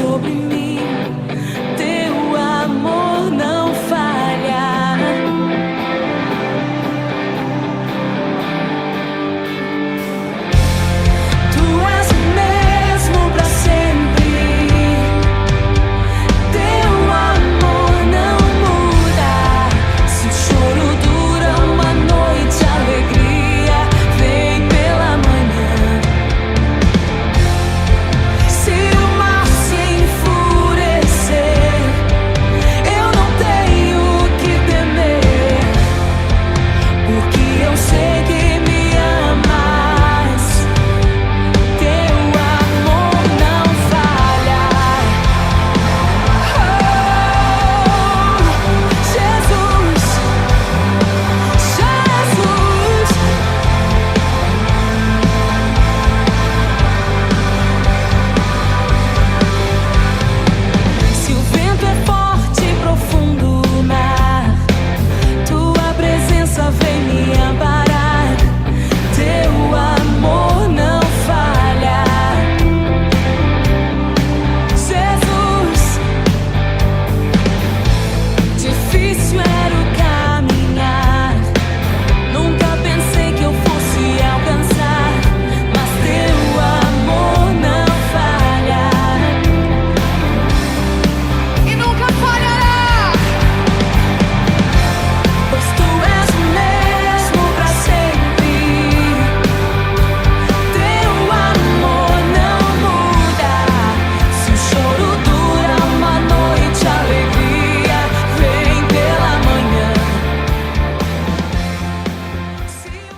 sobre mim. Teu amor não falha. Tu és o mesmo pra sempre. Teu amor não muda. Se o choro dura uma noite, a alegria vem pela manhã. Se o mar se enfurecer, eu não tenho que temer, porque eu sei que me amas. Teu amor não falha. Oh, Jesus, Jesus. Se o vento é forte e profundo o mar, tua presença vem me amparar. Teu amor não falha. Jesus, difícil era o caminhar. Nunca pensei que eu fosse alcançar, mas teu amor não falha. E nunca falhará, pois tu és o mesmo pra sempre. Teu amor não muda. Se o choro dura uma noite, a alegria vem pela manhã. Se o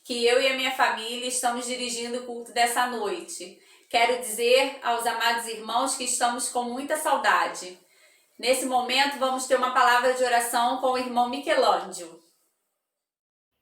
que eu e a minha família estamos dirigindo o culto dessa noite. quero dizer aos amados irmãos que estamos com muita saudade. Nesse momento, vamos ter uma palavra de oração com o irmão Michelangelo.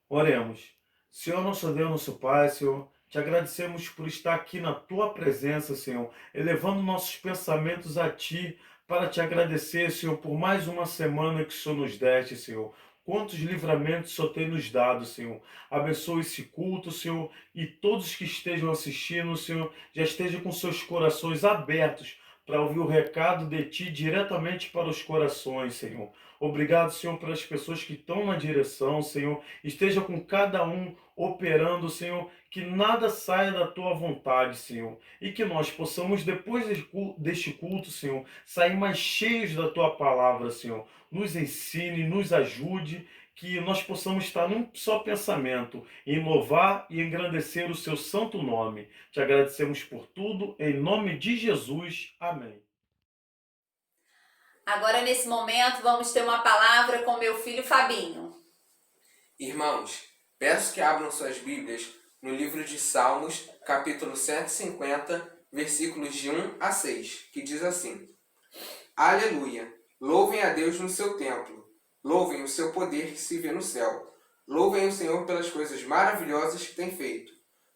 Oremos. Senhor, nosso Deus, nosso Pai, Senhor, te agradecemos por estar aqui na Tua presença, Senhor, elevando nossos pensamentos a Ti, para te agradecer, Senhor, por mais uma semana que o Senhor nos deste, Senhor. Quantos livramentos o Senhor tem nos dado, Senhor. Abençoe esse culto, Senhor, e todos que estejam assistindo, Senhor, já estejam com seus corações abertos para ouvir o recado de Ti diretamente para os corações, Senhor. Obrigado, Senhor, pelas pessoas que estão na direção, Senhor. Esteja com cada um operando, Senhor, que nada saia da Tua vontade, Senhor. E que nós possamos, depois deste culto, Senhor, sair mais cheios da Tua palavra, Senhor. Nos ensine, nos ajude, que nós possamos estar num só pensamento, em louvar e engrandecer o Seu santo nome. Te agradecemos por tudo, em nome de Jesus. Amém. Agora, nesse momento, vamos ter uma palavra com meu filho Fabinho. Irmãos, peço que abram suas Bíblias no livro de Salmos, capítulo 150, versículos de 1 a 6, que diz assim: Aleluia! Louvem a Deus no seu templo, louvem o seu poder que se vê no céu, louvem o Senhor pelas coisas maravilhosas que tem feito,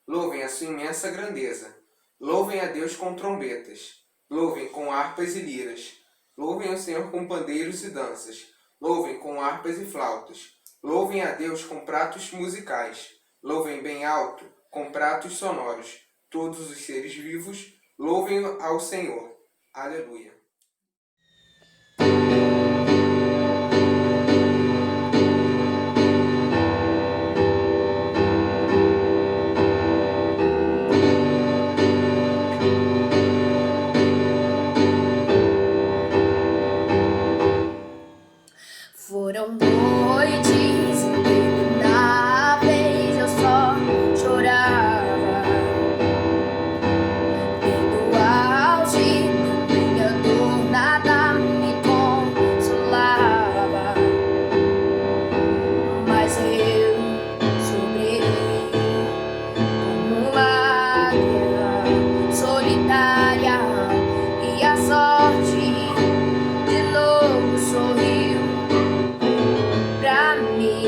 louvem a sua imensa grandeza, louvem a Deus com trombetas, louvem com harpas e liras, louvem o Senhor com pandeiros e danças, louvem com harpas e flautas, louvem a Deus com pratos musicais, louvem bem alto com pratos sonoros, todos os seres vivos, louvem ao Senhor. Aleluia. Foram noites intermináveis, eu só chorava. No auge da minha dor, nada me consolava. Mas eu sobrevivi como uma guerra solitária, e a sorte de novo sorriu pra mim.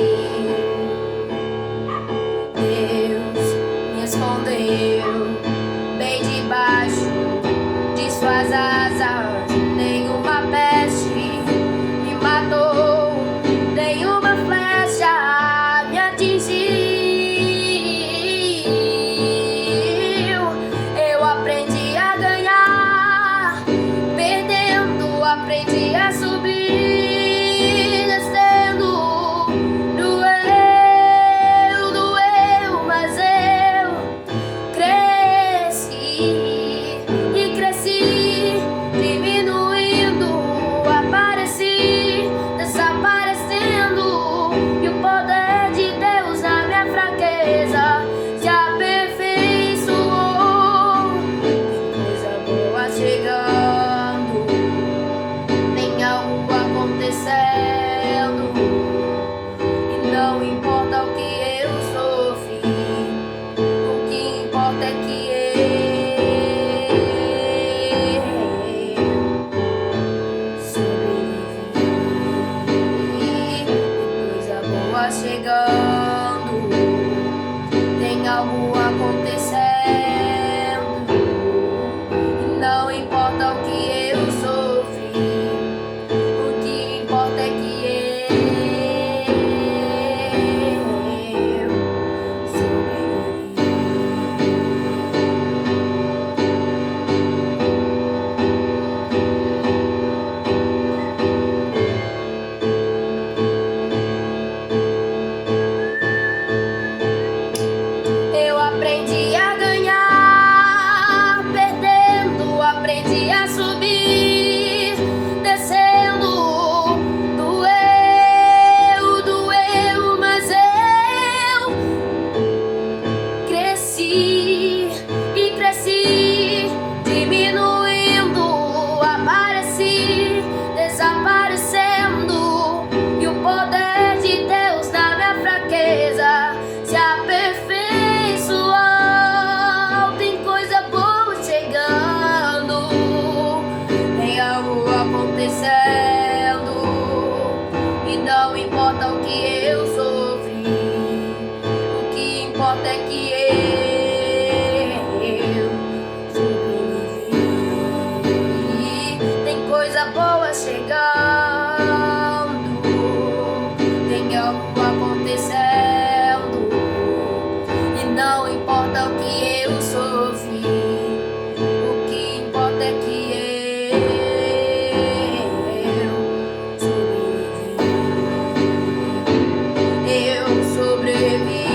Deus me escondeu bem debaixo de suas asas. Nenhuma peste me matou, nenhuma flecha me atingiu. Eu aprendi a ganhar, perdendo, aprendi a subir, descendo. Doeu, mas eu cresci e cresci, diminuindo, apareci, desaparecendo, e o poder de Deus na minha fraqueza se aperfeiçoou. Tem coisa boa chegando, tem algo acontecendo, e não importa o que eu sofri, o que importa é que eu sobrevivi. Coisa boa chegando, tem algo acontecendo, e não importa o que eu sofri, o que importa é que eu sobrevivi. Eu aprendi a ganhar, eu sobrevivi. Tem coisa boa chegando, tem algo acontecendo, e não importa o que eu sofri, o que importa é que eu sobrevivi.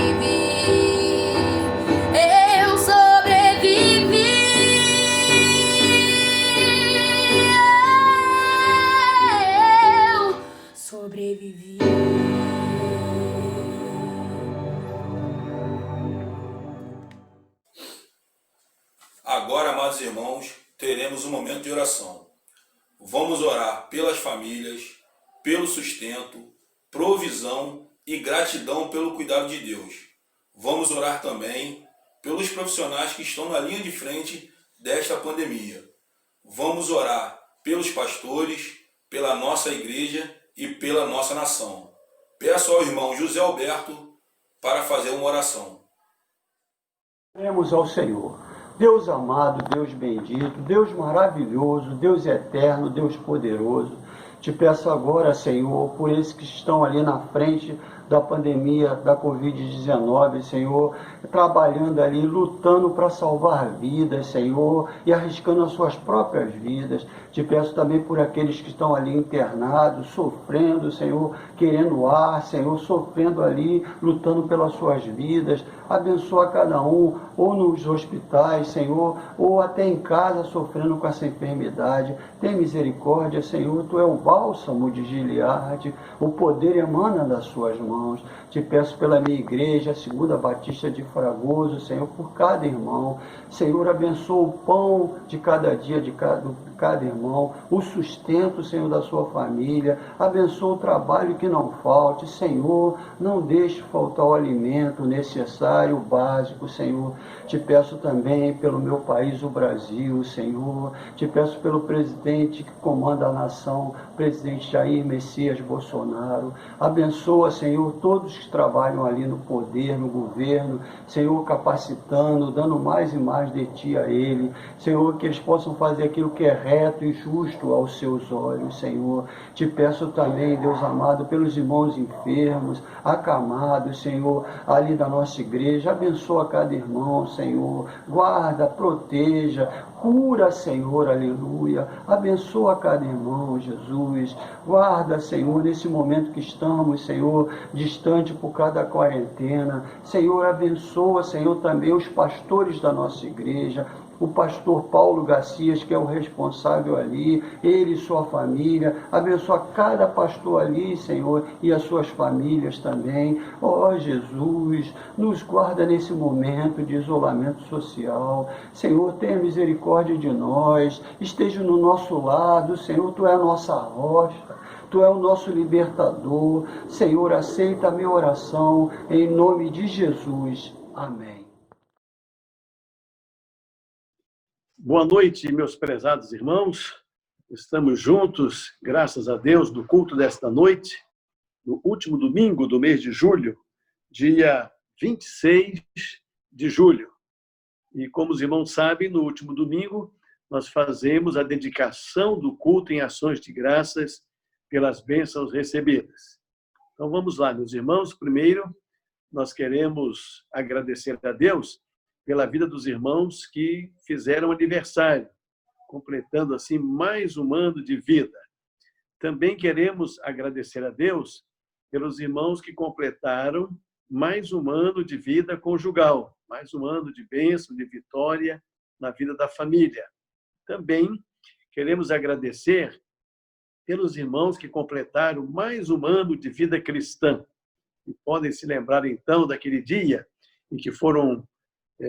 Eu sobrevivi. Eu sobrevivi. Agora, amados irmãos, teremos um momento de oração. Vamos orar pelas famílias, pelo sustento, provisão e gratidão pelo cuidado de Deus. Vamos orar também pelos profissionais que estão na linha de frente desta pandemia. Vamos orar pelos pastores, pela nossa igreja e pela nossa nação. Peço ao irmão José Alberto para fazer uma oração. Oremos ao Senhor. Deus amado, Deus bendito, Deus maravilhoso, Deus eterno, Deus poderoso. Te peço agora, Senhor, por esses que estão ali na frente da pandemia da Covid-19, Senhor, trabalhando ali, lutando para salvar vidas, Senhor, e arriscando as suas próprias vidas. Te peço também por aqueles que estão ali internados, sofrendo, Senhor, querendo ar, Senhor, sofrendo ali, lutando pelas suas vidas. Abençoa cada um, ou nos hospitais, Senhor, ou até em casa, sofrendo com essa enfermidade. Tem misericórdia, Senhor, Tu é o bálsamo de Gileade, o poder emana das Suas mãos. Te peço pela minha igreja, a Segunda Batista de Fragoso, Senhor, por cada irmão. Senhor, abençoa o pão de cada dia de cada irmão, o sustento, Senhor, da sua família. Abençoa o trabalho que não falte, Senhor, não deixe faltar o alimento necessário, o básico, Senhor. Te peço também pelo meu país, o Brasil, Senhor. Te peço pelo presidente que comanda a nação, presidente Jair Messias Bolsonaro. Abençoa, Senhor, todos que trabalham ali no poder, no governo, Senhor, capacitando, dando mais e mais de Ti a ele. Senhor, que eles possam fazer aquilo que é reto e justo aos Seus olhos, Senhor. Te peço também, Deus amado, pelos irmãos enfermos, acamados, Senhor, ali da nossa igreja. Abençoa cada irmão, Senhor. Guarda, proteja, cura, Senhor, aleluia. Abençoa cada irmão, Jesus. Guarda, Senhor, nesse momento que estamos, Senhor, distante por causa da quarentena. Senhor, abençoa, Senhor, também os pastores da nossa igreja. O pastor Paulo Garcias, que é o responsável ali, ele e sua família. Abençoa cada pastor ali, Senhor, e as suas famílias também. Ó Jesus, nos guarda nesse momento de isolamento social. Senhor, tenha misericórdia de nós, esteja no nosso lado. Senhor, Tu é a nossa rocha, Tu é o nosso libertador. Senhor, aceita a minha oração, em nome de Jesus. Amém. Boa noite, meus prezados irmãos. Estamos juntos, graças a Deus, no culto desta noite, no último domingo do mês de julho, dia 26 de julho. E como os irmãos sabem, no último domingo, nós fazemos a dedicação do culto em ações de graças pelas bênçãos recebidas. Então vamos lá, meus irmãos. Primeiro, nós queremos agradecer a Deus pela vida dos irmãos que fizeram aniversário, completando assim mais um ano de vida. Também queremos agradecer a Deus pelos irmãos que completaram mais um ano de vida conjugal, mais um ano de bênção, de vitória na vida da família. Também queremos agradecer pelos irmãos que completaram mais um ano de vida cristã. E podem se lembrar, então, daquele dia em que foram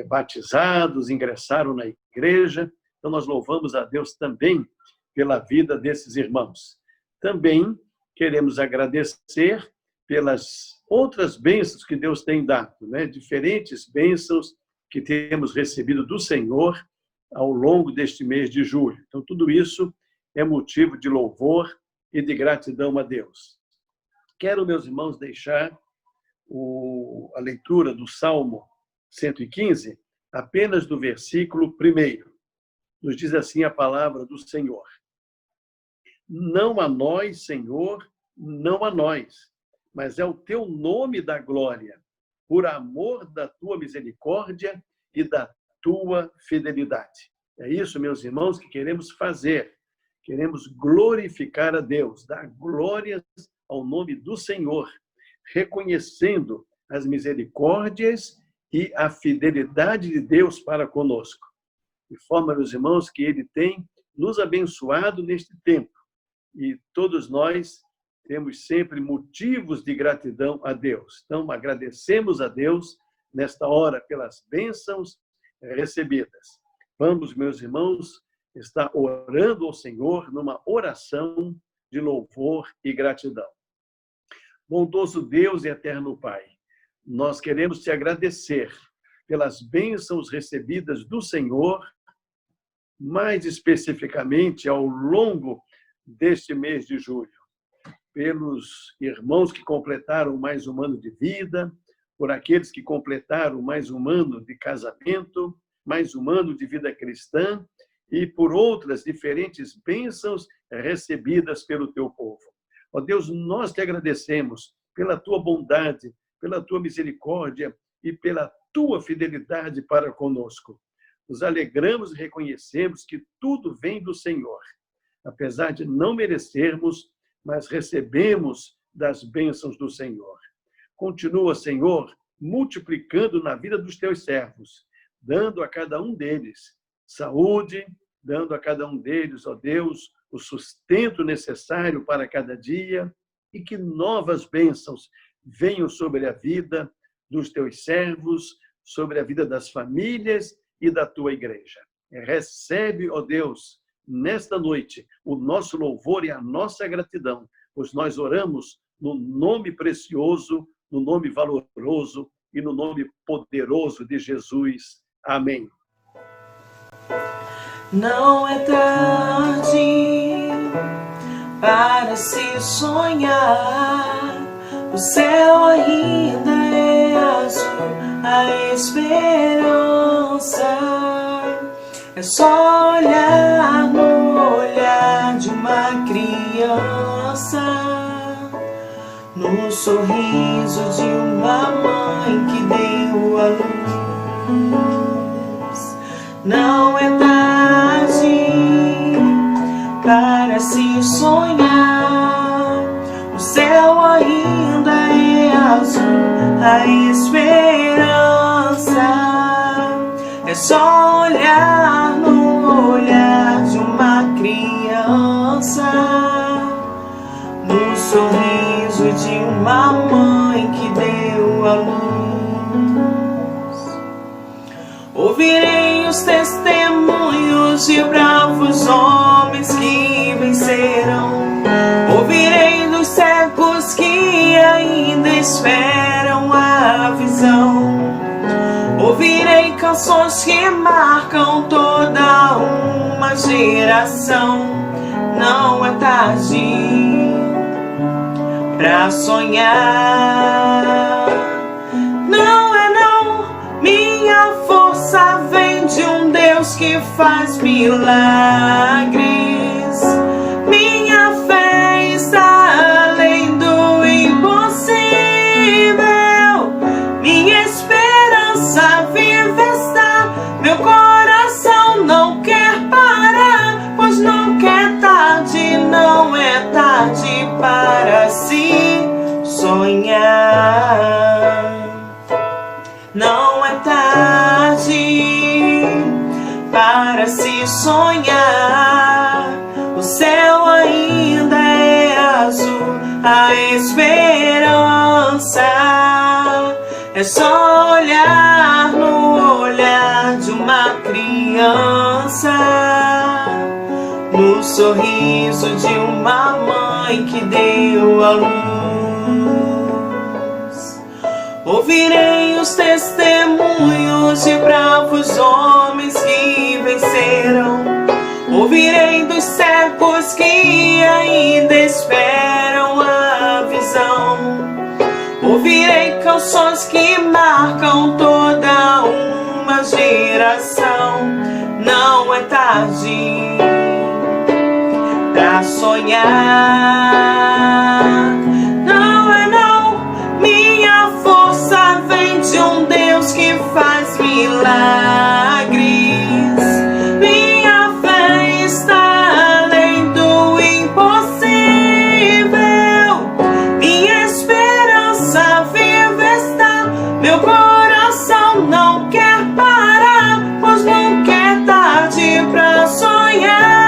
batizados, ingressaram na igreja. Então, nós louvamos a Deus também pela vida desses irmãos. Também queremos agradecer pelas outras bênçãos que Deus tem dado, né? Diferentes bênçãos que temos recebido do Senhor ao longo deste mês de julho. Então, tudo isso é motivo de louvor e de gratidão a Deus. Quero, meus irmãos, deixar a leitura do Salmo 115, apenas do versículo 1. Nos diz assim a palavra do Senhor: não a nós, Senhor, não a nós, mas é o teu nome da glória, por amor da tua misericórdia e da tua fidelidade. É isso, meus irmãos, que queremos fazer. Queremos glorificar a Deus, dar glórias ao nome do Senhor, reconhecendo as misericórdias e a fidelidade de Deus para conosco. De forma, meus irmãos, que Ele tem nos abençoado neste tempo. E todos nós temos sempre motivos de gratidão a Deus. Então, agradecemos a Deus nesta hora pelas bênçãos recebidas. Vamos, meus irmãos, estar orando ao Senhor numa oração de louvor e gratidão. Bondoso Deus e eterno Pai, nós queremos te agradecer pelas bênçãos recebidas do Senhor, mais especificamente ao longo deste mês de julho, pelos irmãos que completaram mais um ano de vida, por aqueles que completaram mais um ano de casamento, mais um ano de vida cristã e por outras diferentes bênçãos recebidas pelo teu povo. Ó Deus, nós te agradecemos pela tua bondade, pela tua misericórdia e pela tua fidelidade para conosco. Nos alegramos e reconhecemos que tudo vem do Senhor. Apesar de não merecermos, mas recebemos das bênçãos do Senhor. Continua, Senhor, multiplicando na vida dos teus servos, dando a cada um deles saúde, dando a cada um deles, ó Deus, o sustento necessário para cada dia e que novas bênçãos venham sobre a vida dos teus servos, sobre a vida das famílias e da tua igreja. Recebe, ó Deus, nesta noite, o nosso louvor e a nossa gratidão, pois nós oramos no nome precioso, no nome valoroso e no nome poderoso de Jesus. Amém. Não é tarde para se sonhar, o céu ainda é azul, a esperança é só olhar no olhar de uma criança, no sorriso de uma mãe que deu a luz. Não é tarde para se sonhar, o céu ainda é azul, a esperança é só olhar no olhar de uma criança, no sorriso de uma mãe que deu a luz. Ouvirei os testemunhos de bravos homens que venceram, ouvirei dos cegos que ainda esperam a visão, ouvirei canções que marcam toda uma geração. Não é tarde pra sonhar. Não é não, minha força vem de um Deus que faz milagres. Minha fé está além do impossível. Minha esperança vive está. Meu coração não quer parar, pois nunca é tarde, não é tarde para se sonhar. Não é tarde para se sonhar, o céu ainda é azul, a esperança é só olhar no olhar de uma criança, no sorriso de uma mãe que deu a luz. Ouvirei os testemunhos de bravos homens que venceram, ouvirei dos cegos que ainda esperam a visão, ouvirei canções que marcam toda geração. Não é tarde pra sonhar. Não é não. Minha força vem de um Deus que faz milagres. Minha fé está além do impossível. Minha esperança viva está. Meu coração não quer parar, pois nunca é tarde pra sonhar.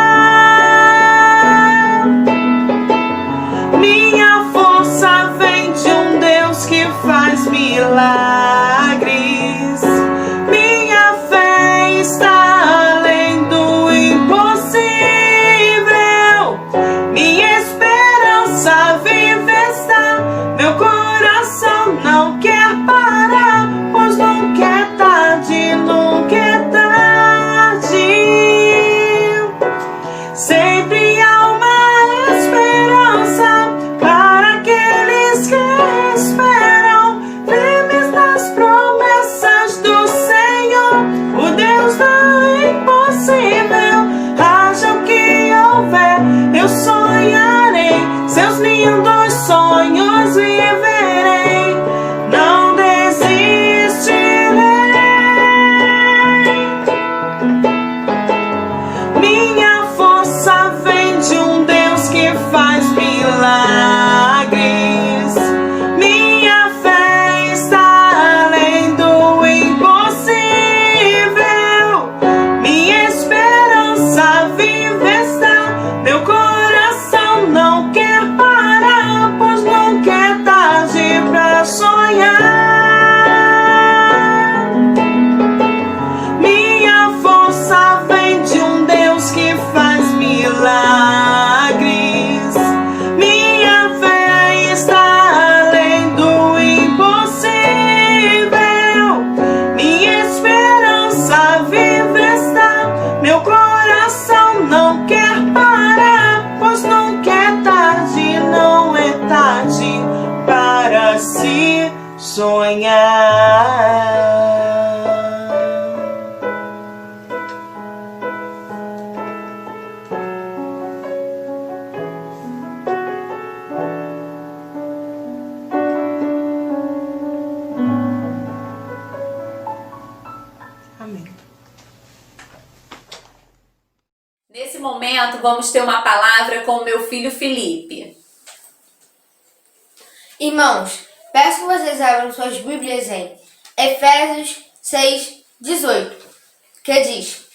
Minha força vem de um Deus que faz milagres. Minha fé está além do impossível. Minha esperança viva está. Meu coração não quer parar, pois nunca é tarde, nunca é tarde. Sempre há uma esperança para aqueles que esperam, firmes nas promessas do Senhor, o Deus do impossível. Haja o que houver, eu sonharei, seus lindos sonhos viverei. Não desistirei. Minha força vem de um Deus que faz milagres. Minha fé está além do impossível. Minha esperança viva está. Meu coração não quer parar, pois nunca é tarde pra sonhar. Minha força vem de um Deus que faz milagres. Minha fé está além do impossível. Minha esperança viva está. Meu coração não quer parar, pois nunca é tarde, não é tarde para se sonhar. Amém. Nesse momento, vamos ter uma palavra com o meu filho Felipe. Irmãos, peço que vocês abram suas Bíblias em Efésios 6:18, que diz: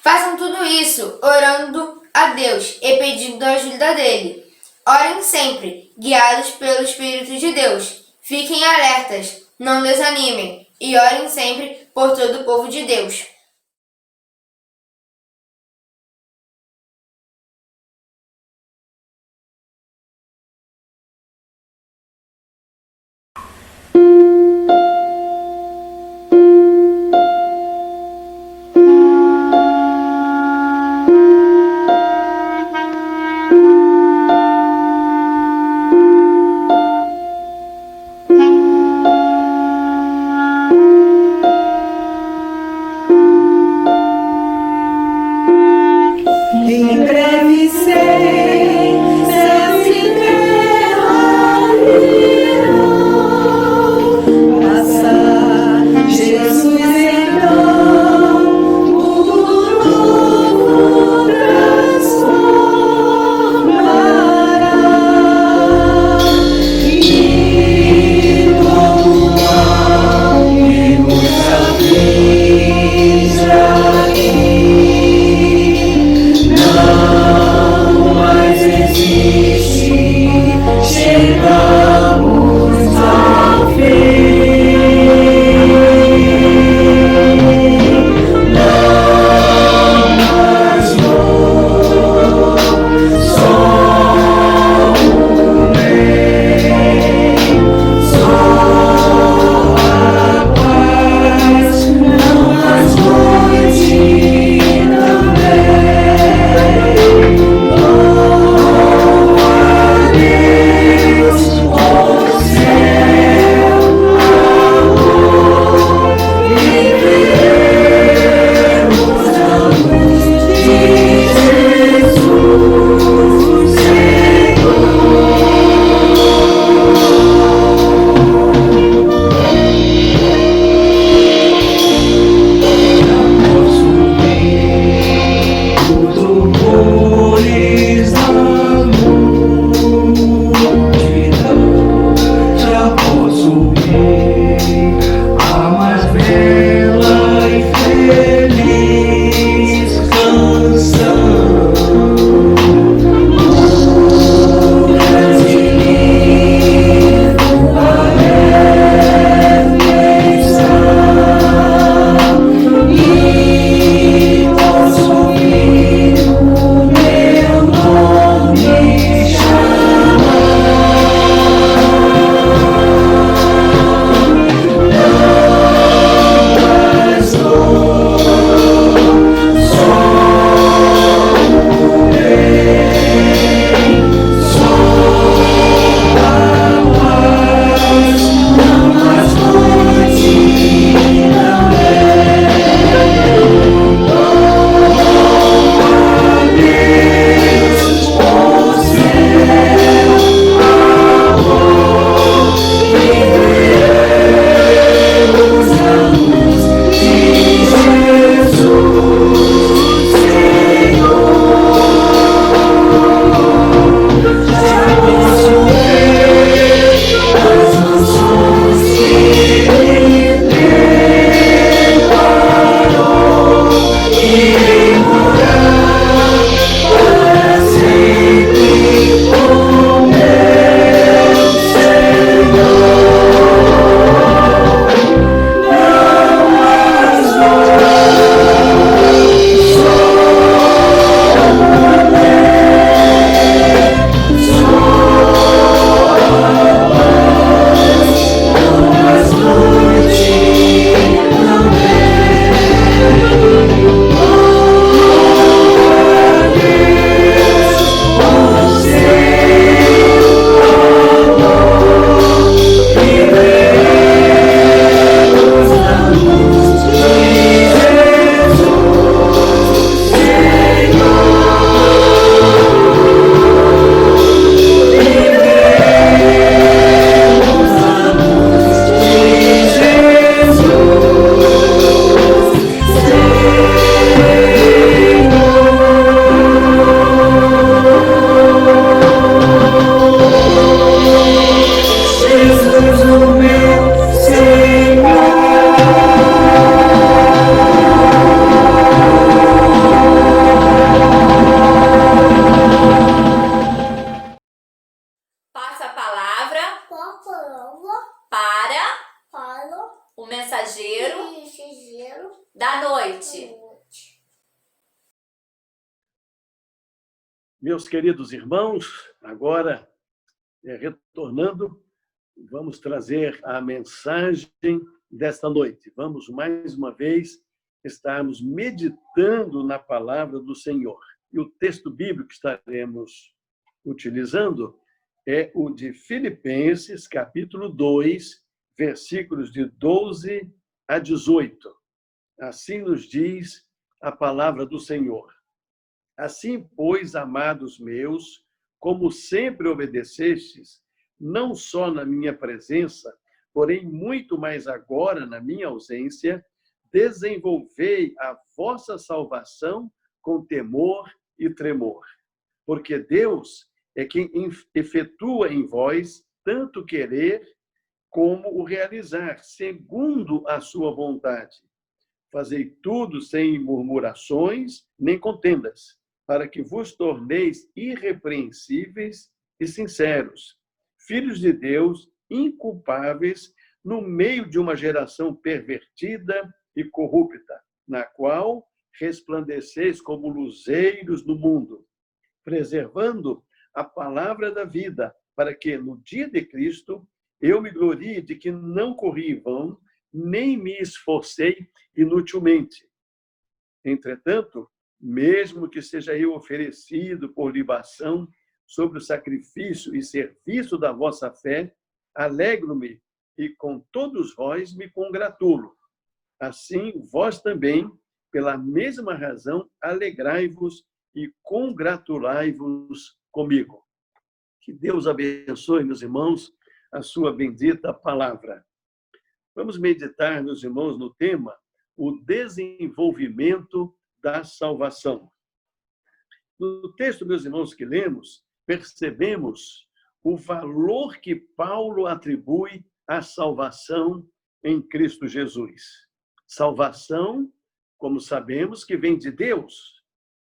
façam tudo isso orando a Deus e pedindo a ajuda dele. Orem sempre, guiados pelo Espírito de Deus. Fiquem alertas, não desanimem e orem sempre por todo o povo de Deus. Em breve sei, céus e terra irão passar. Jesus então tudo novo transformará. E como amigos aflige aqui, não da noite. Meus queridos irmãos, agora, retornando, vamos trazer a mensagem desta noite. Vamos, mais uma vez, estarmos meditando na palavra do Senhor. E o texto bíblico que estaremos utilizando é o de Filipenses, capítulo 2, versículos de 12 a 18. Assim nos diz a palavra do Senhor. Assim, pois, amados meus, como sempre obedecestes, não só na minha presença, porém muito mais agora na minha ausência, desenvolvei a vossa salvação com temor e tremor. Porque Deus é quem efetua em vós tanto querer como o realizar, segundo a sua vontade. Fazei tudo sem murmurações nem contendas, para que vos torneis irrepreensíveis e sinceros, filhos de Deus, inculpáveis, no meio de uma geração pervertida e corrupta, na qual resplandeceis como luzeiros no mundo, preservando a palavra da vida, para que, no dia de Cristo, eu me glorie de que não corri em vão, nem me esforcei inutilmente. Entretanto, mesmo que seja eu oferecido por libação sobre o sacrifício e serviço da vossa fé, alegro-me e com todos vós me congratulo. Assim, vós também, pela mesma razão, alegrai-vos e congratulai-vos comigo. Que Deus abençoe, meus irmãos, a sua bendita palavra. Vamos meditar, meus irmãos, no tema o desenvolvimento da salvação. No texto, meus irmãos, que lemos, percebemos o valor que Paulo atribui à salvação em Cristo Jesus. Salvação, como sabemos, que vem de Deus.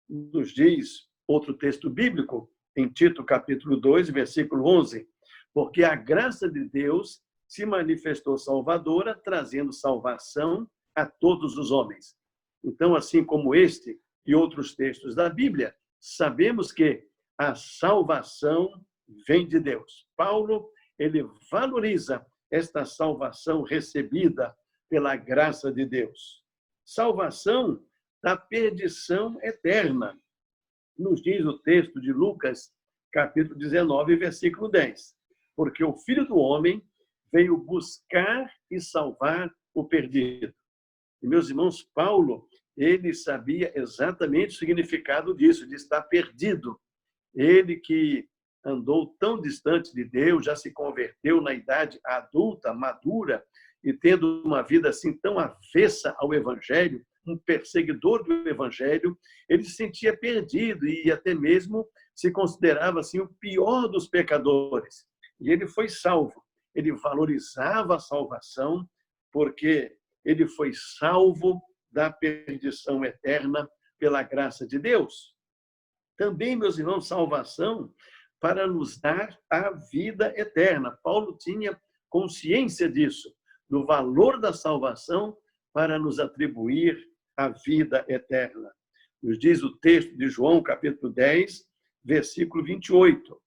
Nos diz outro texto bíblico, em Tito, capítulo 2, versículo 11, porque a graça de Deus se manifestou salvadora, trazendo salvação a todos os homens. Então, assim como este e outros textos da Bíblia, sabemos que a salvação vem de Deus. Paulo, ele valoriza esta salvação recebida pela graça de Deus. Salvação da perdição eterna. Nos diz o texto de Lucas, capítulo 19, versículo 10. Porque o Filho do Homem veio buscar e salvar o perdido. E, meus irmãos, Paulo, ele sabia exatamente o significado disso, de estar perdido. Ele que andou tão distante de Deus, já se converteu na idade adulta, madura, e tendo uma vida assim tão avessa ao Evangelho, um perseguidor do Evangelho, ele se sentia perdido e até mesmo se considerava assim o pior dos pecadores. E ele foi salvo. Ele valorizava a salvação porque ele foi salvo da perdição eterna pela graça de Deus. Também, meus irmãos, salvação para nos dar a vida eterna. Paulo tinha consciência disso, do valor da salvação para nos atribuir a vida eterna. Nos diz o texto de João, capítulo 10, versículo 28.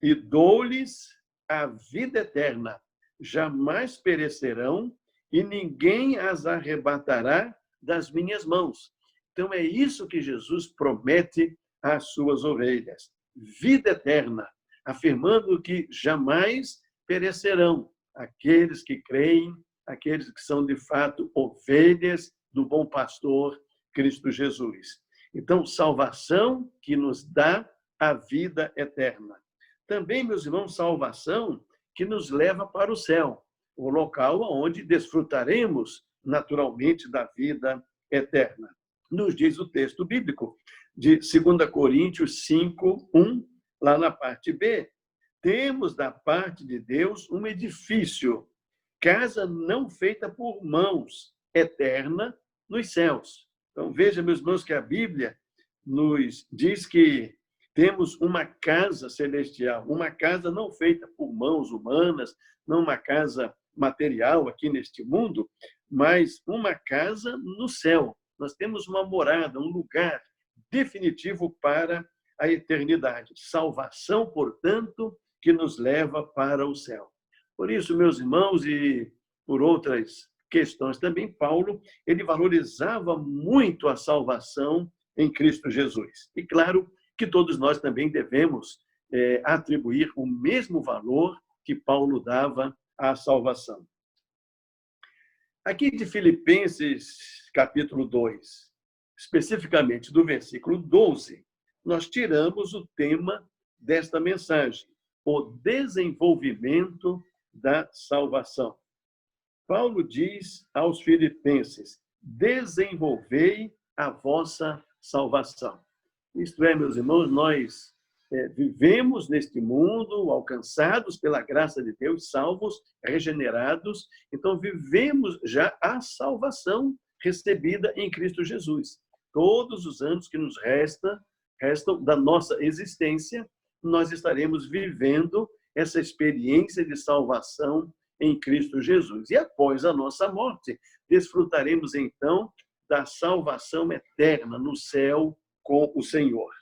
E dou-lhes a vida eterna, jamais perecerão, e ninguém as arrebatará das minhas mãos. Então, é isso que Jesus promete às suas ovelhas. Vida eterna, afirmando que jamais perecerão aqueles que creem, aqueles que são, de fato, ovelhas do bom pastor Cristo Jesus. Então, salvação que nos dá a vida eterna. Também, meus irmãos, salvação que nos leva para o céu, o local onde desfrutaremos naturalmente da vida eterna. Nos diz o texto bíblico de 2 Coríntios 5, 1, lá na parte B. Temos da parte de Deus um edifício, casa não feita por mãos, eterna nos céus. Então, veja, meus irmãos, que a Bíblia nos diz que temos uma casa celestial, uma casa não feita por mãos humanas, não uma casa material aqui neste mundo, mas uma casa no céu. Nós temos uma morada, um lugar definitivo para a eternidade. Salvação, portanto, que nos leva para o céu. Por isso, meus irmãos, e por outras questões também, Paulo, ele valorizava muito a salvação em Cristo Jesus. E claro que todos nós também devemos atribuir o mesmo valor que Paulo dava à salvação. Aqui de Filipenses, capítulo 2, especificamente do versículo 12, nós tiramos o tema desta mensagem, o desenvolvimento da salvação. Paulo diz aos filipenses: desenvolvei a vossa salvação. Isto é, meus irmãos, nós vivemos neste mundo, alcançados pela graça de Deus, salvos, regenerados, então vivemos já a salvação recebida em Cristo Jesus. Todos os anos que nos restam da nossa existência, nós estaremos vivendo essa experiência de salvação em Cristo Jesus. E após a nossa morte, desfrutaremos então da salvação eterna no céu com o Senhor.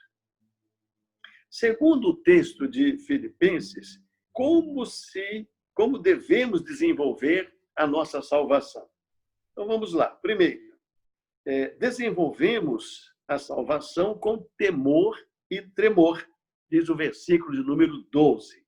Segundo o texto de Filipenses, como devemos desenvolver a nossa salvação? Então vamos lá. Primeiro, desenvolvemos a salvação com temor e tremor, diz o versículo de número 12.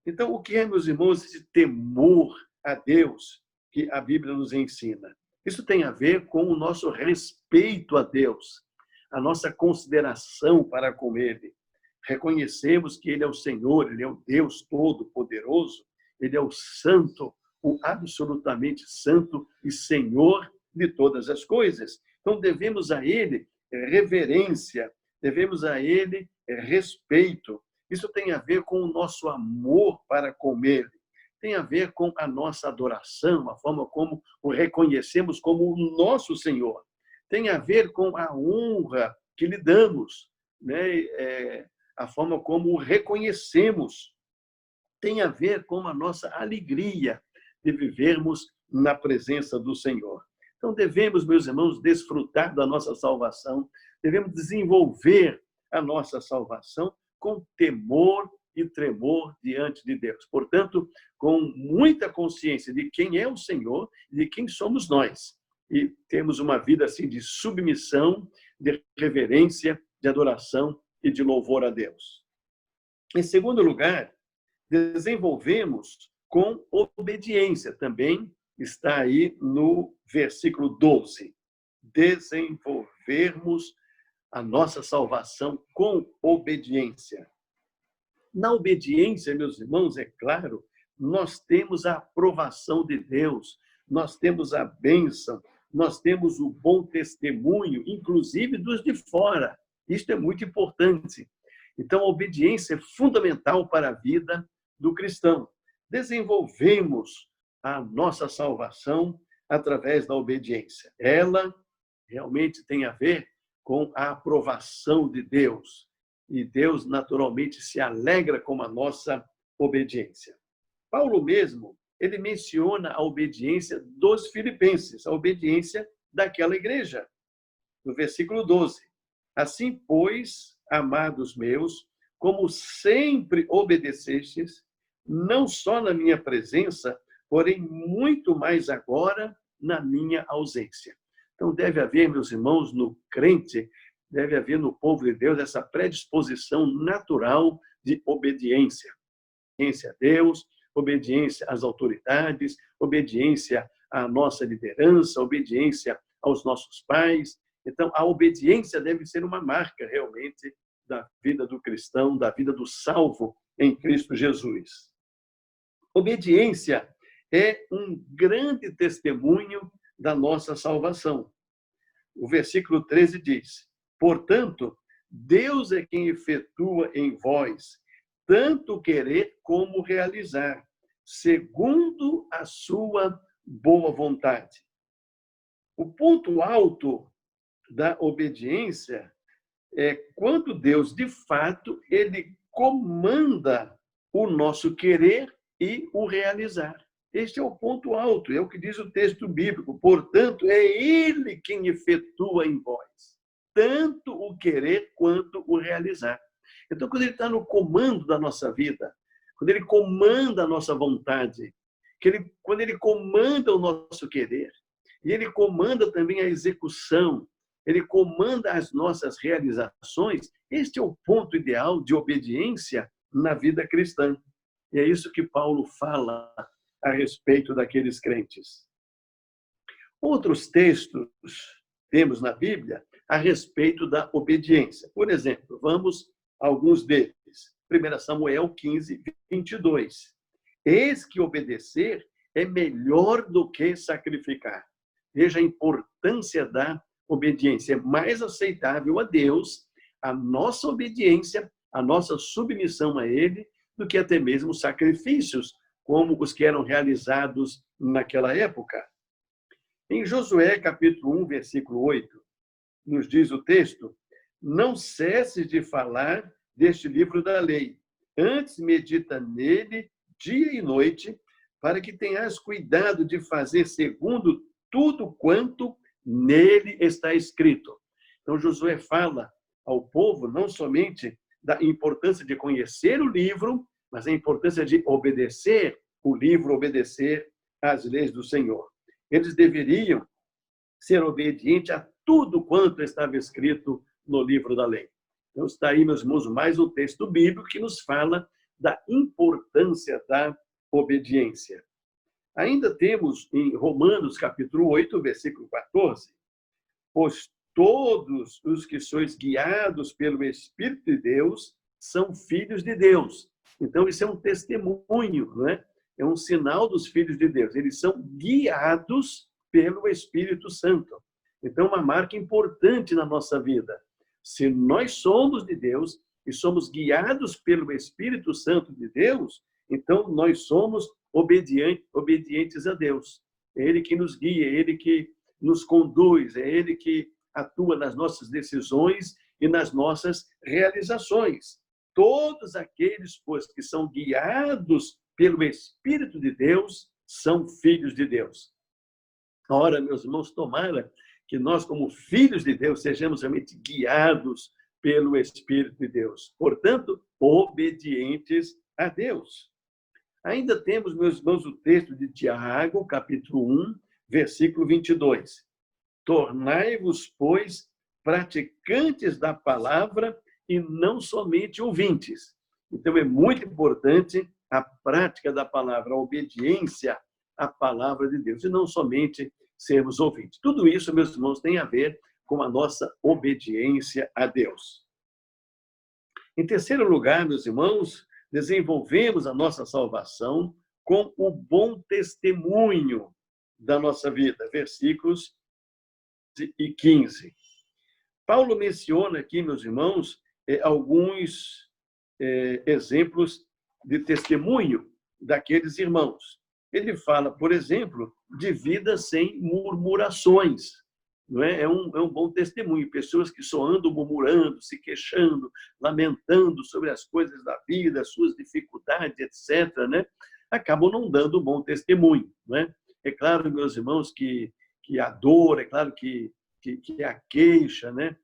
Então, o que é, meus irmãos, esse temor a Deus que a Bíblia nos ensina? Isso tem a ver com o nosso respeito a Deus, a nossa consideração para com Ele. Reconhecemos que Ele é o Senhor, Ele é o Deus Todo-Poderoso, Ele é o Santo, o absolutamente Santo e Senhor de todas as coisas. Então, devemos a Ele reverência, devemos a Ele respeito. Isso tem a ver com o nosso amor para com Ele. Tem a ver com a nossa adoração, a forma como o reconhecemos como o nosso Senhor. Tem a ver com a honra que lhe damos, né? A forma como o reconhecemos. Tem a ver com a nossa alegria de vivermos na presença do Senhor. Então, devemos, meus irmãos, desfrutar da nossa salvação, devemos desenvolver a nossa salvação com temor e tremor diante de Deus. Portanto, com muita consciência de quem é o Senhor e de quem somos nós. E temos uma vida assim de submissão, de reverência, de adoração e de louvor a Deus. Em segundo lugar, desenvolvemos com obediência. Também está aí no versículo 12. Desenvolvermos a nossa salvação com obediência. Na obediência, meus irmãos, é claro, nós temos a aprovação de Deus, nós temos a bênção, nós temos o bom testemunho, inclusive dos de fora. Isto é muito importante. Então, a obediência é fundamental para a vida do cristão. Desenvolvemos a nossa salvação através da obediência. Ela realmente tem a ver com a aprovação de Deus. E Deus, naturalmente, se alegra com a nossa obediência. Paulo mesmo, ele menciona a obediência dos filipenses, a obediência daquela igreja. No versículo 12. Assim, pois, amados meus, como sempre obedecestes, não só na minha presença, porém muito mais agora na minha ausência. Então, deve haver, meus irmãos, no crente, deve haver no povo de Deus essa predisposição natural de obediência. Obediência a Deus, obediência às autoridades, obediência à nossa liderança, obediência aos nossos pais. Então, a obediência deve ser uma marca, realmente, da vida do cristão, da vida do salvo em Cristo Jesus. Obediência é um grande testemunho da nossa salvação. O versículo 13 diz: portanto, Deus é quem efetua em vós tanto querer como realizar, segundo a sua boa vontade. O ponto alto da obediência é quando Deus, de fato, ele comanda o nosso querer e o realizar. Este é o ponto alto, é o que diz o texto bíblico. Portanto, é Ele quem efetua em vós, tanto o querer quanto o realizar. Então, quando Ele está no comando da nossa vida, quando Ele comanda a nossa vontade, quando Ele comanda o nosso querer, e Ele comanda também a execução, Ele comanda as nossas realizações, este é o ponto ideal de obediência na vida cristã. E é isso que Paulo fala a respeito daqueles crentes. Outros textos temos na Bíblia a respeito da obediência. Por exemplo, vamos a alguns deles. 1 Samuel 15, 22. Eis que obedecer é melhor do que sacrificar. Veja a importância da obediência. É mais aceitável a Deus a nossa obediência, a nossa submissão a Ele, do que até mesmo sacrifícios, como os que eram realizados naquela época. Em Josué, capítulo 1, versículo 8, nos diz o texto: não cesses de falar deste livro da lei, antes medita nele dia e noite, para que tenhas cuidado de fazer segundo tudo quanto nele está escrito. Então, Josué fala ao povo não somente da importância de conhecer o livro, mas a importância de obedecer o livro, obedecer às leis do Senhor. Eles deveriam ser obedientes a tudo quanto estava escrito no livro da lei. Então, está aí, meus irmãos, mais um texto bíblico que nos fala da importância da obediência. Ainda temos em Romanos, capítulo 8, versículo 14, pois todos os que sois guiados pelo Espírito de Deus são filhos de Deus. Então, isso é um testemunho, não é? É um sinal dos filhos de Deus. Eles são guiados pelo Espírito Santo. Então, uma marca importante na nossa vida. Se nós somos de Deus e somos guiados pelo Espírito Santo de Deus, então nós somos obedientes a Deus. É Ele que nos guia, é Ele que nos conduz, é Ele que atua nas nossas decisões e nas nossas realizações. Todos aqueles, pois, que são guiados pelo Espírito de Deus, são filhos de Deus. Ora, meus irmãos, tomara que nós, como filhos de Deus, sejamos realmente guiados pelo Espírito de Deus. Portanto, obedientes a Deus. Ainda temos, meus irmãos, o texto de Tiago, capítulo 1, versículo 22. Tornai-vos, pois, praticantes da palavra e não somente ouvintes. Então, é muito importante a prática da palavra, a obediência à palavra de Deus, e não somente sermos ouvintes. Tudo isso, meus irmãos, tem a ver com a nossa obediência a Deus. Em terceiro lugar, meus irmãos, desenvolvemos a nossa salvação com o bom testemunho da nossa vida. Versículos 15. Paulo menciona aqui, meus irmãos, alguns exemplos de testemunho daqueles irmãos. Ele fala, por exemplo, de vida sem murmurações. Não é? É um bom testemunho. Pessoas que só andam murmurando, se queixando, lamentando sobre as coisas da vida, as suas dificuldades, etc., né? Acabam não dando um bom testemunho. Né? É claro, meus irmãos, que a dor, é claro que a queixa, né?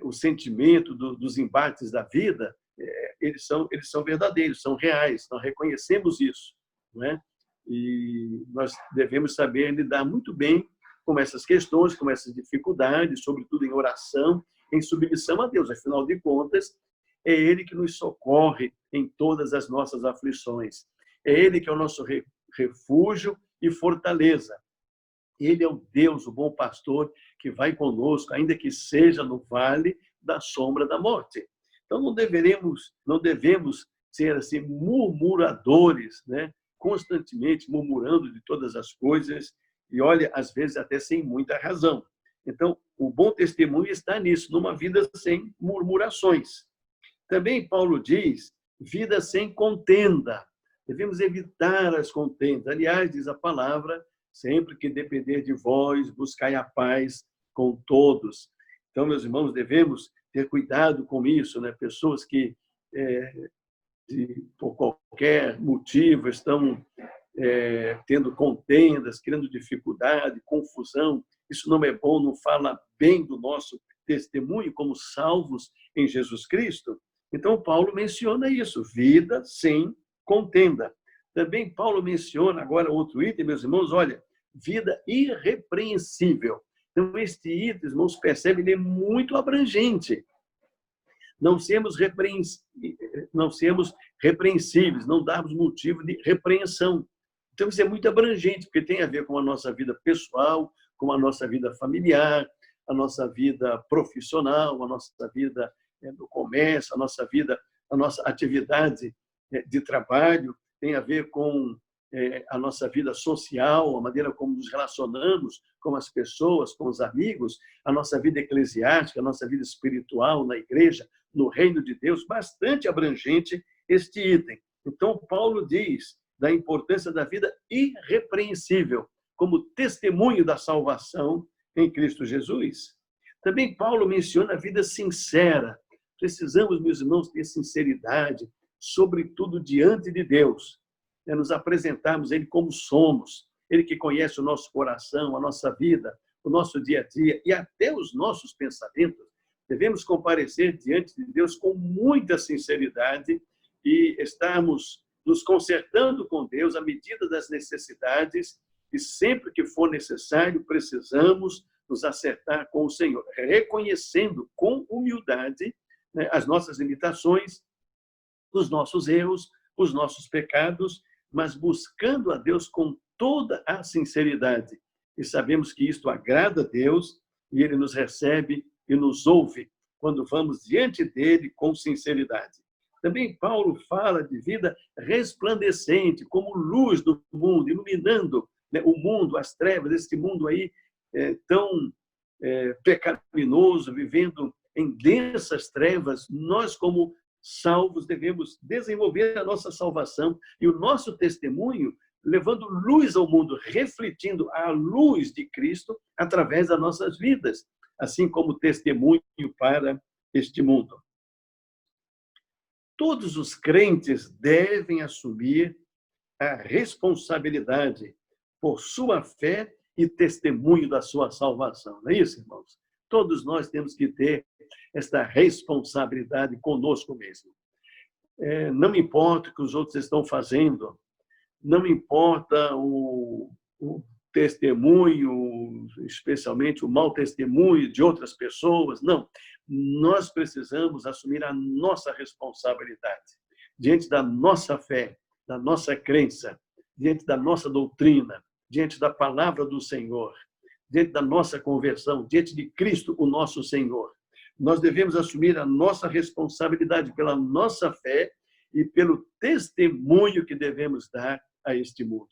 O sentimento dos embates da vida, eles são verdadeiros, são reais, nós reconhecemos isso. Né? E nós devemos saber lidar muito bem com essas questões, com essas dificuldades, sobretudo em oração, em submissão a Deus. Afinal de contas, é Ele que nos socorre em todas as nossas aflições. É Ele que é o nosso refúgio e fortaleza. Ele é o Deus, o bom pastor, que vai conosco, ainda que seja no vale da sombra da morte. Então, não devemos ser assim murmuradores, né? Constantemente murmurando de todas as coisas, e olha, às vezes até sem muita razão. Então, o bom testemunho está nisso, numa vida sem murmurações. Também Paulo diz, vida sem contenda. Devemos evitar as contendas. Aliás, diz a palavra, sempre que depender de vós, buscai a paz com todos. Então, meus irmãos, devemos ter cuidado com isso, né? Pessoas que, por qualquer motivo, estão tendo contendas, criando dificuldade, confusão. Isso não é bom, não fala bem do nosso testemunho como salvos em Jesus Cristo. Então, Paulo menciona isso, vida sem contenda. Também Paulo menciona agora outro item, meus irmãos, olha, vida irrepreensível. Então, este item, irmãos, percebem, ele é muito abrangente. Não sermos repreensíveis, não darmos motivo de repreensão. Então, isso é muito abrangente, porque tem a ver com a nossa vida pessoal, com a nossa vida familiar, a nossa vida profissional, a nossa vida do comércio, a nossa atividade de trabalho, tem a ver com a nossa vida social, a maneira como nos relacionamos com as pessoas, com os amigos, a nossa vida eclesiástica, a nossa vida espiritual na igreja, no reino de Deus, bastante abrangente este item. Então, Paulo diz da importância da vida irrepreensível, como testemunho da salvação em Cristo Jesus. Também Paulo menciona a vida sincera. Precisamos, meus irmãos, ter sinceridade, sobretudo diante de Deus. Nos apresentarmos Ele como somos, Ele que conhece o nosso coração, a nossa vida, o nosso dia a dia e até os nossos pensamentos. Devemos comparecer diante de Deus com muita sinceridade e estarmos nos consertando com Deus à medida das necessidades e sempre que for necessário, precisamos nos acertar com o Senhor, reconhecendo com humildade as nossas limitações, os nossos erros, os nossos pecados, mas buscando a Deus com toda a sinceridade. E sabemos que isto agrada a Deus e Ele nos recebe e nos ouve quando vamos diante dEle com sinceridade. Também Paulo fala de vida resplandecente, como luz do mundo, iluminando o mundo, as trevas, este mundo aí tão pecaminoso, vivendo em densas trevas. Nós, como salvos, devemos desenvolver a nossa salvação e o nosso testemunho, levando luz ao mundo, refletindo a luz de Cristo através das nossas vidas, assim como testemunho para este mundo. Todos os crentes devem assumir a responsabilidade por sua fé e testemunho da sua salvação. Não é isso, irmãos? Todos nós temos que ter esta responsabilidade conosco mesmo. Não importa o que os outros estão fazendo, não importa o testemunho, especialmente o mau testemunho de outras pessoas, não. Nós precisamos assumir a nossa responsabilidade diante da nossa fé, da nossa crença, diante da nossa doutrina, diante da palavra do Senhor, diante da nossa conversão, diante de Cristo, o nosso Senhor. Nós devemos assumir a nossa responsabilidade pela nossa fé e pelo testemunho que devemos dar a este mundo.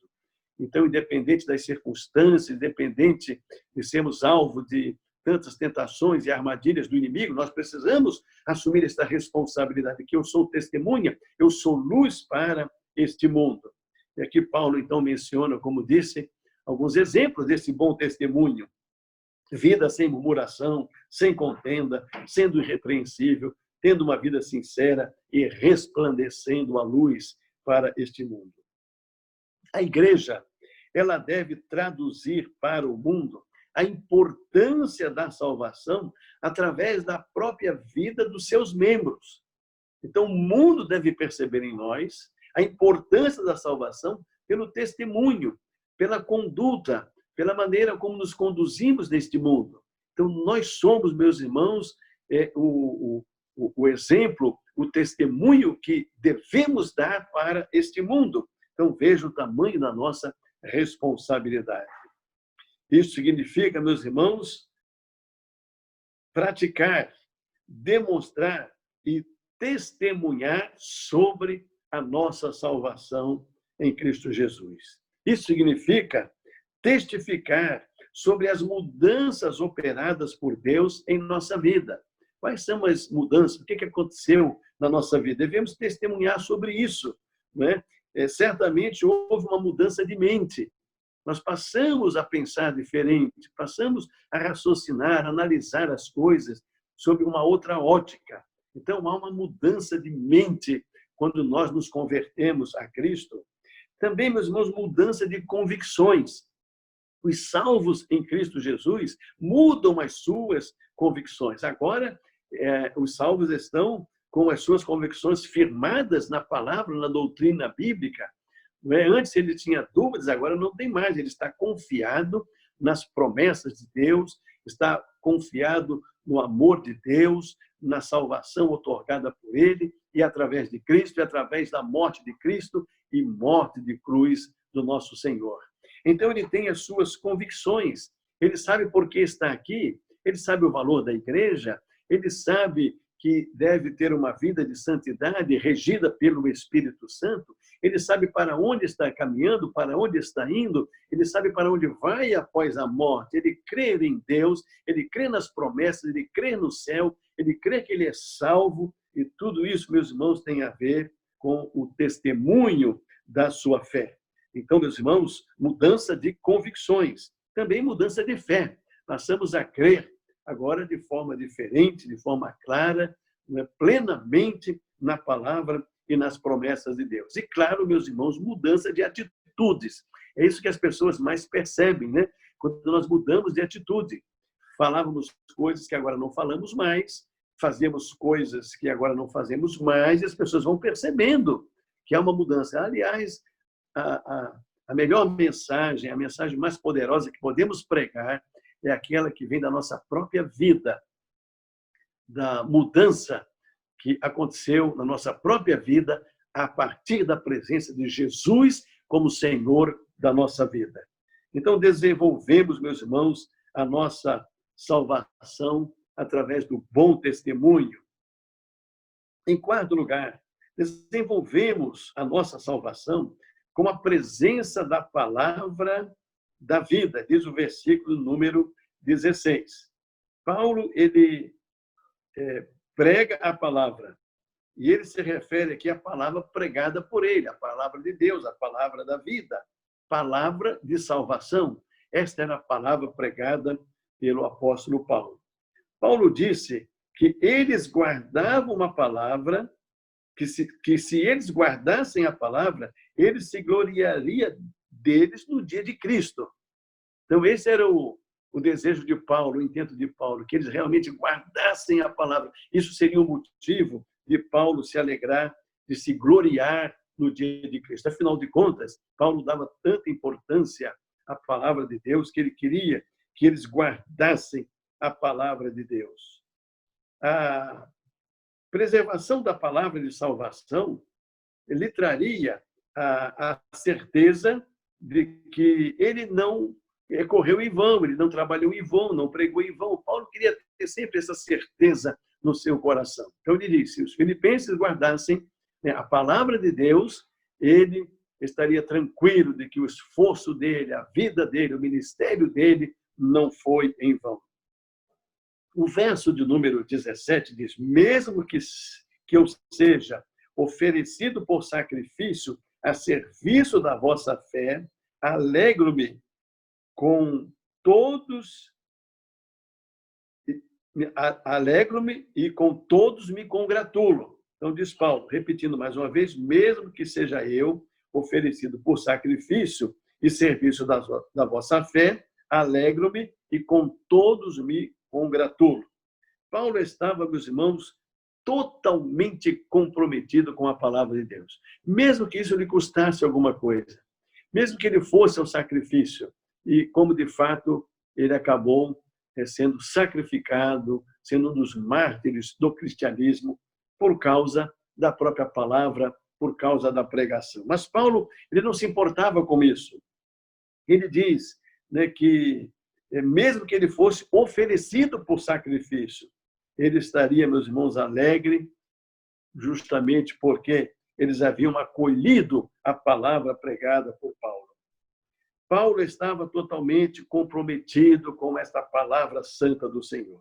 Então, independente das circunstâncias, independente de sermos alvo de tantas tentações e armadilhas do inimigo, nós precisamos assumir esta responsabilidade, que eu sou testemunha, eu sou luz para este mundo. E aqui Paulo, então, menciona, como disse, alguns exemplos desse bom testemunho. Vida sem murmuração, sem contenda, sendo irrepreensível, tendo uma vida sincera e resplandecendo a luz para este mundo. A igreja, ela deve traduzir para o mundo a importância da salvação através da própria vida dos seus membros. Então, o mundo deve perceber em nós a importância da salvação pelo testemunho, pela conduta, pela maneira como nos conduzimos neste mundo. Então, nós somos, meus irmãos, o exemplo, o testemunho que devemos dar para este mundo. Então, veja o tamanho da nossa responsabilidade. Isso significa, meus irmãos, praticar, demonstrar e testemunhar sobre a nossa salvação em Cristo Jesus. Isso significa testificar sobre as mudanças operadas por Deus em nossa vida. Quais são as mudanças? O que aconteceu na nossa vida? Devemos testemunhar sobre isso, né? Certamente houve uma mudança de mente. Nós passamos a pensar diferente, passamos a raciocinar, a analisar as coisas sob uma outra ótica. Então, há uma mudança de mente quando nós nos convertemos a Cristo. Também, meus irmãos, mudança de convicções. Os salvos em Cristo Jesus mudam as suas convicções. Agora, os salvos estão com as suas convicções firmadas na palavra, na doutrina bíblica. Antes ele tinha dúvidas, agora não tem mais. Ele está confiado nas promessas de Deus, está confiado no amor de Deus, na salvação otorgada por ele, e através de Cristo, e através da morte de Cristo e morte de cruz do nosso Senhor. Então ele tem as suas convicções, ele sabe por que está aqui, ele sabe o valor da igreja, ele sabe que deve ter uma vida de santidade regida pelo Espírito Santo, ele sabe para onde está caminhando, para onde está indo, ele sabe para onde vai após a morte, ele crê em Deus, ele crê nas promessas, ele crê no céu, ele crê que ele é salvo, e tudo isso, meus irmãos, tem a ver com o testemunho da sua fé. Então, meus irmãos, mudança de convicções, também mudança de fé. Passamos a crer agora de forma diferente, de forma clara, plenamente na palavra e nas promessas de Deus. E claro, meus irmãos, mudança de atitudes. É isso que as pessoas mais percebem, né? Quando nós mudamos de atitude. Falávamos coisas que agora não falamos mais, fazíamos coisas que agora não fazemos mais, e as pessoas vão percebendo que há uma mudança. Aliás, a melhor mensagem, a mensagem mais poderosa que podemos pregar é aquela que vem da nossa própria vida, da mudança que aconteceu na nossa própria vida a partir da presença de Jesus como Senhor da nossa vida. Então, desenvolvemos, meus irmãos, a nossa salvação através do bom testemunho. Em quarto lugar, desenvolvemos a nossa salvação com a presença da palavra da vida, diz o versículo número 16. Paulo, ele prega a palavra, e ele se refere aqui à palavra pregada por ele, a palavra de Deus, a palavra da vida, palavra de salvação. Esta era a palavra pregada pelo apóstolo Paulo. Paulo disse que eles guardavam a palavra, que se eles guardassem a palavra, eles se gloriariam deles no dia de Cristo. Então, esse era o desejo de Paulo, o intento de Paulo, que eles realmente guardassem a palavra. Isso seria um motivo de Paulo se alegrar, de se gloriar no dia de Cristo. Afinal de contas, Paulo dava tanta importância à palavra de Deus que ele queria que eles guardassem a palavra de Deus. A preservação da palavra de salvação lhe traria a certeza de que ele não correu em vão, ele não trabalhou em vão, não pregou em vão. Paulo queria ter sempre essa certeza no seu coração. Então ele disse, se os filipenses guardassem a palavra de Deus, ele estaria tranquilo de que o esforço dele, a vida dele, o ministério dele não foi em vão. O verso de número 17 diz, mesmo que eu seja oferecido por sacrifício a serviço da vossa fé, alegro-me com todos, alegro-me e com todos me congratulo. Então, diz Paulo, repetindo mais uma vez, mesmo que seja eu oferecido por sacrifício e serviço da vossa fé, alegro-me e com todos me congratulo. Paulo estava, meus irmãos, totalmente comprometido com a palavra de Deus. Mesmo que isso lhe custasse alguma coisa. Mesmo que ele fosse ao sacrifício. E como, de fato, ele acabou sendo sacrificado, sendo um dos mártires do cristianismo, por causa da própria palavra, por causa da pregação. Mas Paulo, ele não se importava com isso. Ele diz, né, que mesmo que ele fosse oferecido por sacrifício, ele estaria, meus irmãos, alegre, justamente porque eles haviam acolhido a palavra pregada por Paulo. Paulo estava totalmente comprometido com esta palavra santa do Senhor.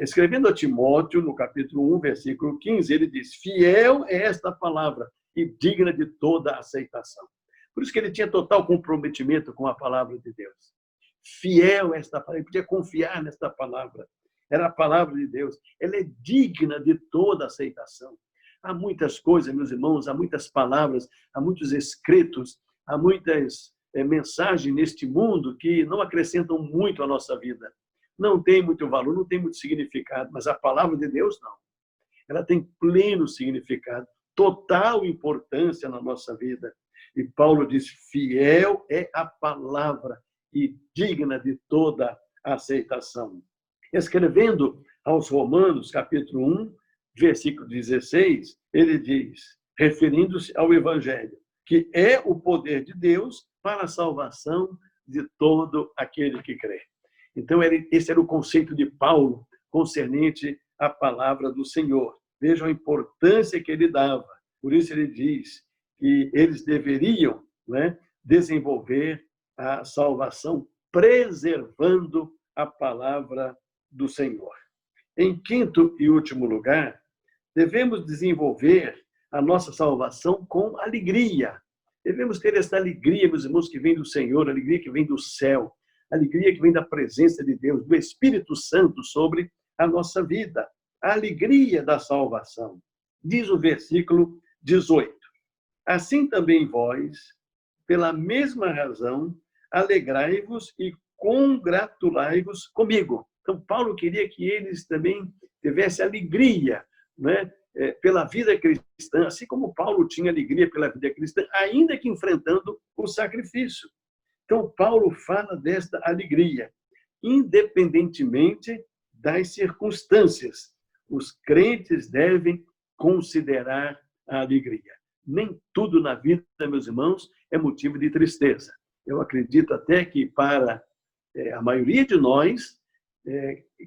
Escrevendo a Timóteo, no capítulo 1, versículo 15, ele diz, fiel é esta palavra e digna de toda aceitação. Por isso que ele tinha total comprometimento com a palavra de Deus. Fiel é esta palavra, ele podia confiar nesta palavra. Era a palavra de Deus. Ela é digna de toda aceitação. Há muitas coisas, meus irmãos, há muitas palavras, há muitos escritos, há muitas mensagens neste mundo que não acrescentam muito à nossa vida. Não tem muito valor, não tem muito significado, mas a palavra de Deus não. Ela tem pleno significado, total importância na nossa vida. E Paulo diz, fiel é a palavra e digna de toda aceitação. Escrevendo aos Romanos, capítulo 1, versículo 16, ele diz, referindo-se ao Evangelho, que é o poder de Deus para a salvação de todo aquele que crê. Então, esse era o conceito de Paulo concernente à palavra do Senhor. Vejam a importância que ele dava. Por isso ele diz que eles deveriam, né, desenvolver a salvação preservando a palavra do Senhor. Em quinto e último lugar, devemos desenvolver a nossa salvação com alegria. Devemos ter essa alegria, meus irmãos, que vem do Senhor, alegria que vem do céu, alegria que vem da presença de Deus, do Espírito Santo sobre a nossa vida. A alegria da salvação. Diz o versículo 18. Assim também vós, pela mesma razão, alegrai-vos e congratulai-vos comigo. Então, Paulo queria que eles também tivessem alegria, né, pela vida cristã, assim como Paulo tinha alegria pela vida cristã, ainda que enfrentando o sacrifício. Então, Paulo fala desta alegria, independentemente das circunstâncias. Os crentes devem considerar a alegria. Nem tudo na vida, meus irmãos, é motivo de tristeza. Eu acredito até que para a maioria de nós,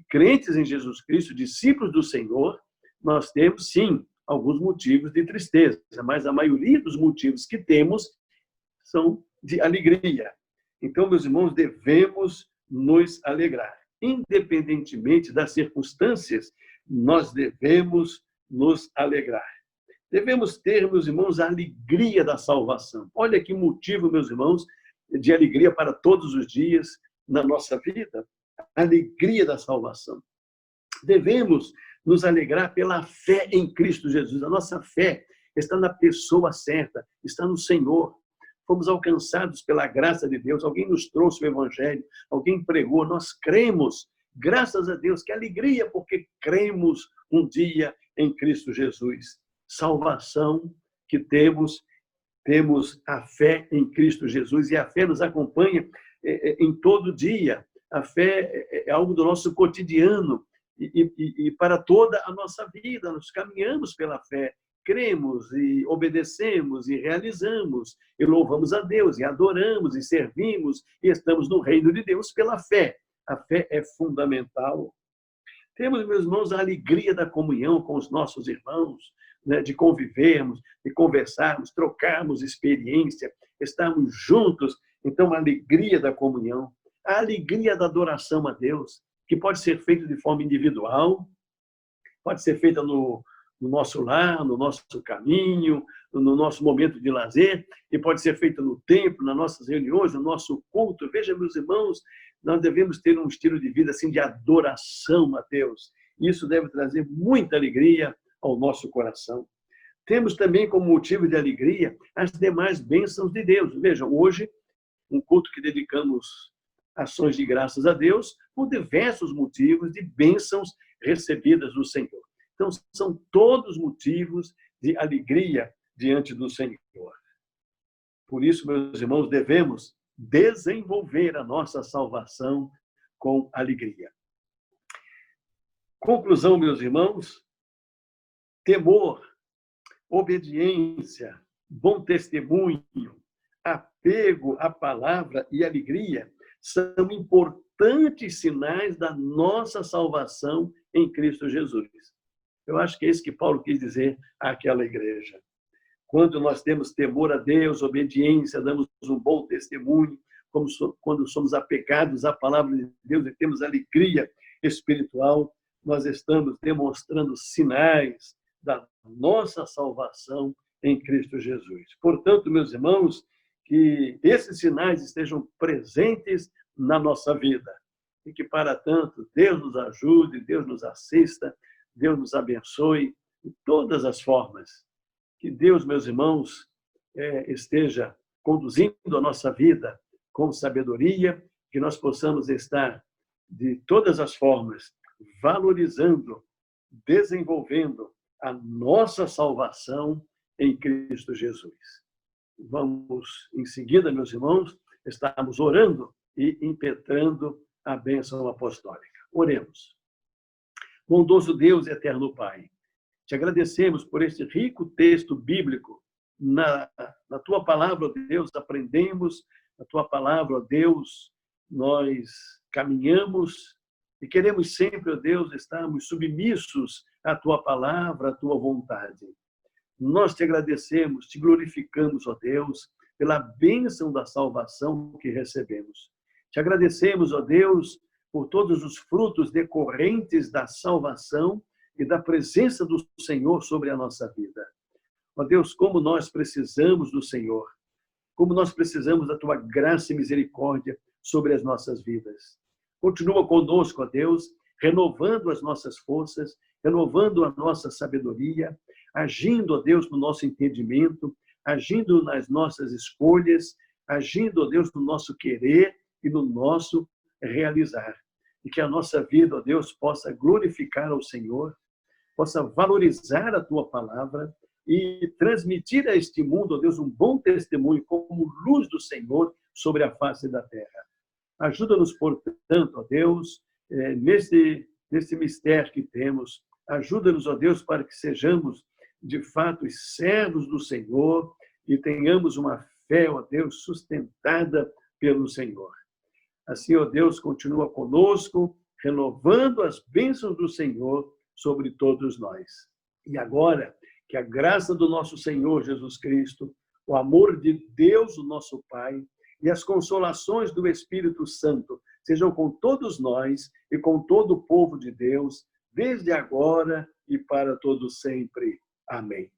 crentes em Jesus Cristo, discípulos do Senhor, nós temos, sim, alguns motivos de tristeza, mas a maioria dos motivos que temos são de alegria. Então, meus irmãos, devemos nos alegrar. Independentemente das circunstâncias, nós devemos nos alegrar. Devemos ter, meus irmãos, a alegria da salvação. Olha que motivo, meus irmãos, de alegria para todos os dias na nossa vida. A alegria da salvação. Devemos nos alegrar pela fé em Cristo Jesus. A nossa fé está na pessoa certa, está no Senhor. Fomos alcançados pela graça de Deus. Alguém nos trouxe o Evangelho, alguém pregou, nós cremos. Graças a Deus, que alegria, porque cremos um dia em Cristo Jesus. Salvação que temos a fé em Cristo Jesus, e a fé nos acompanha em todo dia. A fé é algo do nosso cotidiano e para toda a nossa vida. Nós caminhamos pela fé, cremos e obedecemos e realizamos e louvamos a Deus e adoramos e servimos e estamos no reino de Deus pela fé. A fé é fundamental. Temos, meus irmãos, a alegria da comunhão com os nossos irmãos, né, de convivermos, de conversarmos, trocarmos experiência, estarmos juntos. Então, a alegria da comunhão, a alegria da adoração a Deus, que pode ser feita de forma individual, pode ser feita no nosso lar, no nosso caminho, no nosso momento de lazer, e pode ser feita no templo, nas nossas reuniões, no nosso culto. Veja, meus irmãos, nós devemos ter um estilo de vida assim de adoração a Deus. Isso deve trazer muita alegria ao nosso coração. Temos também como motivo de alegria as demais bênçãos de Deus. Veja, hoje, um culto que dedicamos ações de graças a Deus por diversos motivos de bênçãos recebidas do Senhor. Então, são todos motivos de alegria diante do Senhor. Por isso, meus irmãos, devemos desenvolver a nossa salvação com alegria. Conclusão, meus irmãos, temor, obediência, bom testemunho, apego à palavra e alegria são importantes sinais da nossa salvação em Cristo Jesus. Eu acho que é isso que Paulo quis dizer àquela igreja. Quando nós temos temor a Deus, obediência, damos um bom testemunho, quando somos apegados à palavra de Deus e temos alegria espiritual, nós estamos demonstrando sinais da nossa salvação em Cristo Jesus. Portanto, meus irmãos, que esses sinais estejam presentes na nossa vida e que, para tanto, Deus nos ajude, Deus nos assista, Deus nos abençoe, de todas as formas. Que Deus, meus irmãos, esteja conduzindo a nossa vida com sabedoria, que nós possamos estar de todas as formas valorizando, desenvolvendo a nossa salvação em Cristo Jesus. Vamos, em seguida, meus irmãos, estarmos orando e impetrando a bênção apostólica. Oremos. Bondoso Deus e eterno Pai, te agradecemos por este rico texto bíblico. Na tua palavra, ó Deus, aprendemos, na tua palavra, ó Deus, nós caminhamos e queremos sempre, ó Deus, estarmos submissos à tua palavra, à tua vontade. Nós te agradecemos, te glorificamos, ó Deus, pela bênção da salvação que recebemos. Te agradecemos, ó Deus, por todos os frutos decorrentes da salvação e da presença do Senhor sobre a nossa vida. Ó Deus, como nós precisamos do Senhor, como nós precisamos da tua graça e misericórdia sobre as nossas vidas. Continua conosco, ó Deus, renovando as nossas forças, renovando a nossa sabedoria, agindo, ó Deus, no nosso entendimento, agindo nas nossas escolhas, agindo, ó Deus, no nosso querer e no nosso realizar. E que a nossa vida, ó Deus, possa glorificar ao Senhor, possa valorizar a tua palavra e transmitir a este mundo, ó Deus, um bom testemunho como luz do Senhor sobre a face da terra. Ajuda-nos, portanto, ó Deus, nesse mistério que temos. Ajuda-nos, ó Deus, para que sejamos, de fato, servos do Senhor e tenhamos uma fé, ó Deus, sustentada pelo Senhor. Assim, ó Deus, continua conosco, renovando as bênçãos do Senhor sobre todos nós. E agora, que a graça do nosso Senhor Jesus Cristo, o amor de Deus, o nosso Pai, e as consolações do Espírito Santo sejam com todos nós e com todo o povo de Deus, desde agora e para todo sempre. Amém.